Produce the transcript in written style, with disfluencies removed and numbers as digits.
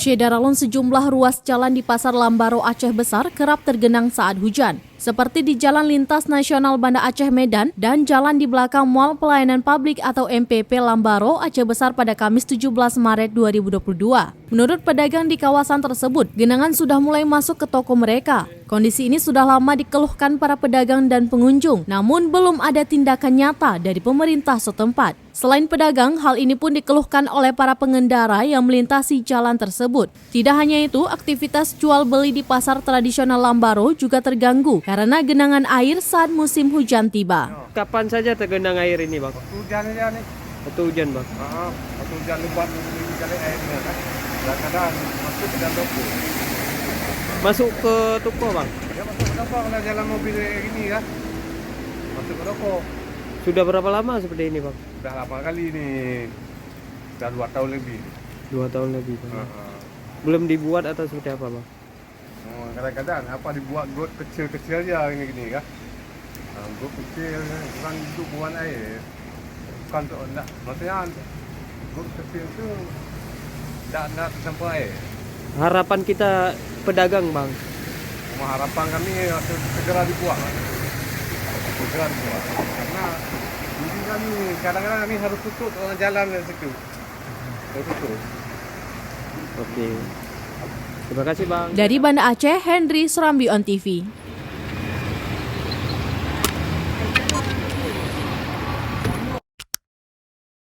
Syedaralun sejumlah ruas jalan di Pasar Lambaro Aceh Besar kerap tergenang saat hujan, seperti di Jalan Lintas Nasional Banda Aceh Medan dan jalan di belakang Mall Pelayanan Publik atau MPP Lambaro Aceh Besar pada Kamis 17 Maret 2022. Menurut pedagang di kawasan tersebut, genangan sudah mulai masuk ke toko mereka. Kondisi ini sudah lama dikeluhkan para pedagang dan pengunjung, namun belum ada tindakan nyata dari pemerintah setempat. Selain pedagang, hal ini pun dikeluhkan oleh para pengendara yang melintasi jalan tersebut. Tidak hanya itu, aktivitas jual beli di pasar tradisional Lambaro juga terganggu karena genangan air saat musim hujan tiba. Kapan saja tergenang air ini, Bang? Hujan aja nih. Waktu hujan, Bang? Waktu hujan lebat ini kali airnya kan. Kadang-kadang masuk ke dalam toko. Masuk ke toko, Bang? Ya masuk ke toko kalau jalan mobil kayak gini kan. Masuk ke toko. Sudah berapa lama seperti ini, Bang? Sudah lama kali nih. Sudah 2 tahun lebih. 2 tahun lebih, Bang. Belum dibuat atau seperti apa, Bang? Kadang-kadang apa dibuat got kecil-kecil aja gini kan. Got kecil, orang duduk buang air. Bukan untuk enggak. Maksudnya got kecil tu tak tercampur air. Harapan kita pedagang, Bang? Harapan kami segera dibuat. Segera dibuat. Karena ini kami kadang-kadang kami harus tutup orang jalan dari situ. Harus tutup. Oke. Terima kasih, Bang. Dari Banda Aceh, Henry Surambi on TV.